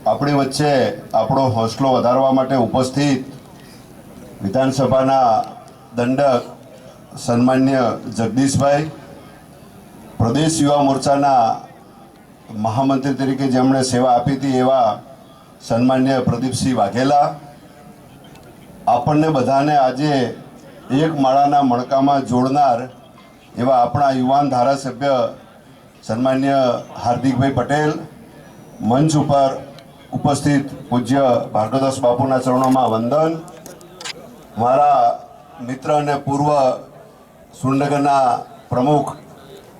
આપણી વચ્ચે આપણો હોસલો વધારવા માટે ઉપસ્થિત વિધાનસભાના દંડક સન્માન્ય જગદીશભાઈ, પ્રદેશ યુવા મોરચાના મહામંત્રી તરીકે જેમણે સેવા આપી હતી એવા સન્માન્ય પ્રદીપસિંહ વાઘેલા, આપણને બધાને આજે એક માળાના મણકામાં જોડનાર એવા આપણા યુવાન ધારાસભ્ય સન્માન્ય હાર્દિકભાઈ પટેલ, મંચ ઉપર ઉપસ્થિત પૂજ્ય ભાર્ગવદાસ બાપુના ચરણોમાં વંદન, મારા મિત્ર અને પૂર્વ સુરનગરના પ્રમુખ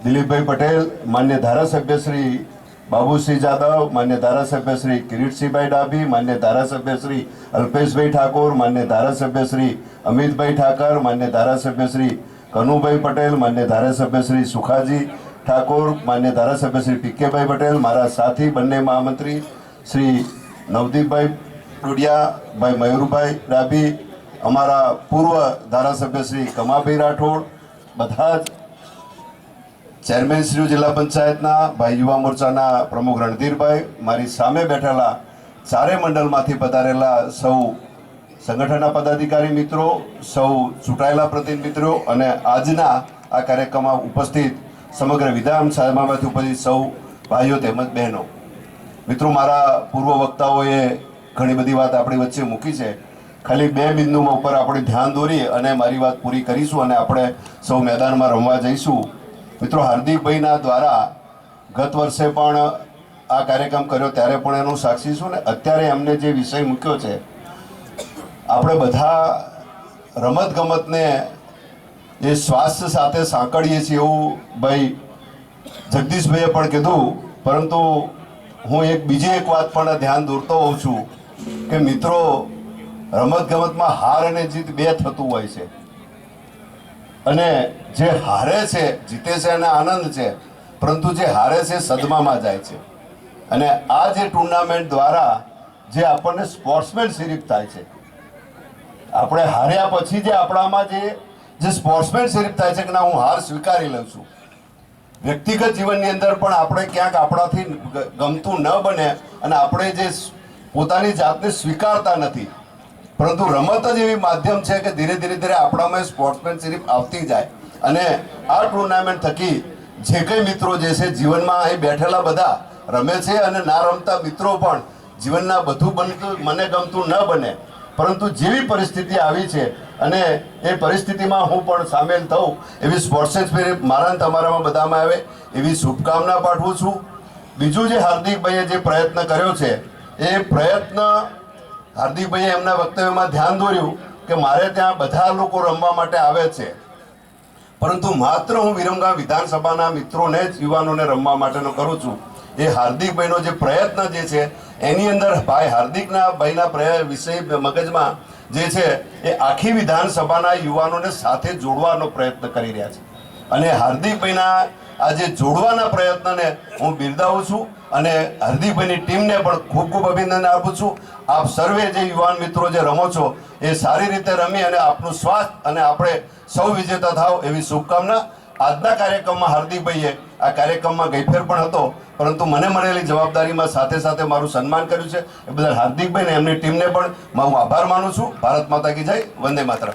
દિલીપભાઈ પટેલ, માન્ય ધારાસભ્ય શ્રી બાબુસિંહ જાદવ, માન્ય ધારાસભ્ય શ્રી કિરીટસિંહભાઈ ડાભી, માન્ય ધારાસભ્ય શ્રી અલ્પેશભાઈ ઠાકોર, માન્ય ધારાસભ્ય શ્રી અમિતભાઈ ઠાકર, માન્ય ધારાસભ્ય શ્રી કનુભાઈ પટેલ, માન્ય ધારાસભ્ય શ્રી સુખાજી ઠાકોર, માન્ય ધારાસભ્ય શ્રી પીકેભાઈ પટેલ, મારા સાથી બંને મહામંત્રી શ્રી નવદીપભાઈ ટોડિયા, ભાઈ મયુરભાઈ ડાભી, અમારા પૂર્વ ધારાસભ્ય શ્રી કમાભાઈ રાઠોડ, બધા જ ચેરમેન શ્રી જિલ્લા પંચાયતના, ભાઈ યુવા મોરચાના પ્રમુખ રણધીરભાઈ, મારી સામે બેઠેલા ચારે મંડળમાંથી પધારેલા સૌ સંગઠનના પદાધિકારી મિત્રો, સૌ ચૂંટાયેલા પ્રતિનિધિ મિત્રો અને આજના આ કાર્યક્રમમાં ઉપસ્થિત સમગ્ર વિધાનસભામાંથી ઉપસ્થિત સૌ ભાઈઓ તેમજ બહેનો મિત્રો, મારા પૂર્વ વક્તાઓએ ઘણી બધી વાત આપણી વચ્ચે મૂકી છે. ખાલી બે બિંદુમાં ઉપર આપણે ધ્યાન દોરી અને મારી વાત પૂરી કરીશું અને આપણે સૌ મેદાનમાં રમવા જઈશું. મિત્રો, હાર્દિકભાઈના દ્વારા ગત વર્ષે પણ આ કાર્યક્રમ કર્યો ત્યારે પણ એનું સાક્ષી છું ને અત્યારે એમને જે વિષય મૂક્યો છે, આપણે બધા રમતગમતને એ સ્વાસ્થ્ય સાથે સાંકળીએ છીએ એવું ભાઈ જગદીશભાઈએ પણ કીધું, પરંતુ હું બીજી એક વાત પણ ધ્યાન દોરતો હોઉં છું કે મિત્રો, રમતગમતમાં હાર અને જીત બે થતું હોય છે અને જે હારે છે જીતે છે અને આનંદ છે, પરંતુ જે હારે છે સદમામાં જાય છે. અને આ જે ટુર્નામેન્ટ દ્વારા જે આપણને સ્પોર્ટ્સમેનશિપ થાય છે, આપણે હાર્યા પછી જે આપણામાં જે સ્પોર્ટ્સમેનશિપ થાય છે કે ના હું હાર સ્વીકારી લઉં છું. વ્યક્તિગત જીવનની અંદર પણ આપણે ક્યાંક આપણાથી ગમતું ન બને અને આપણે જે પોતાની જાતને સ્વીકારતા નથી, પરંતુ રમત જ એવી માધ્યમ છે કે ધીરે ધીરે આપણામાં સ્પોર્ટ્સમેનશિપ આવતી જાય. અને આ ટુર્નામેન્ટ થકી જે કંઈ મિત્રો જે છે જીવનમાં અહીં બેઠેલા બધા રમે છે અને ના રમતા મિત્રો પણ જીવનના બધું બનતું મને ગમતું ન બને, પરંતુ જેવી પરિસ્થિતિ આવી છે અને એ પરિસ્થિતિમાં હું પણ સામેલ થઉં એવી સ્પોર્ટ્સમેન મારા તમારામાં બધામાં આવે એવી શુભકામના પાઠવું છું. બીજું જે હાર્દિકભાઈએ જે પ્રયત્ન કર્યો છે એ પ્રયત્ન હાર્દિકભાઈએ એમના વક્તવ્યમાં ધ્યાન દોર્યું કે મારે ત્યાં બધા લોકો રમવા માટે આવે છે, પરંતુ માત્ર હું વિરમગામ વિધાનસભાના મિત્રોને જ યુવાનોને રમવા માટેનો કરું છું. એ હાર્દિકભાઈનો જે પ્રયત્ન જે છે એની અંદર ભાઈ હાર્દિકના ભાઈના વિષય મગજમાં જે છે એ આખી વિધાનસભાના યુવાનોને સાથે જોડવાનો પ્રયત્ન કરી રહ્યા છે. અને હાર્દિકભાઈના આ જે જોડવાના પ્રયત્નને હું બિરદાવું છું અને હાર્દિકભાઈની ટીમને પણ ખૂબ ખૂબ અભિનંદન આપું છું. આપ સર્વે જે યુવાન મિત્રો જે રમો છો એ સારી રીતે રમી અને આપનું સ્વાસ્થ્ય અને આપણે સૌ વિજેતા થાવ એવી શુભકામના. આજના કાર્યક્રમમાં હાર્દિકભાઈએ આ કાર્યક્રમમાં ગઈફેર પણ હતો, પરંતુ મને મળેલી જવાબદારીમાં સાથે સાથે મારું સન્માન કર્યું છે એ બદલ હાર્દિકભાઈને એમની ટીમને પણ હું આભાર માનું છું. ભારત માતા કી જય, વંદે માતરમ.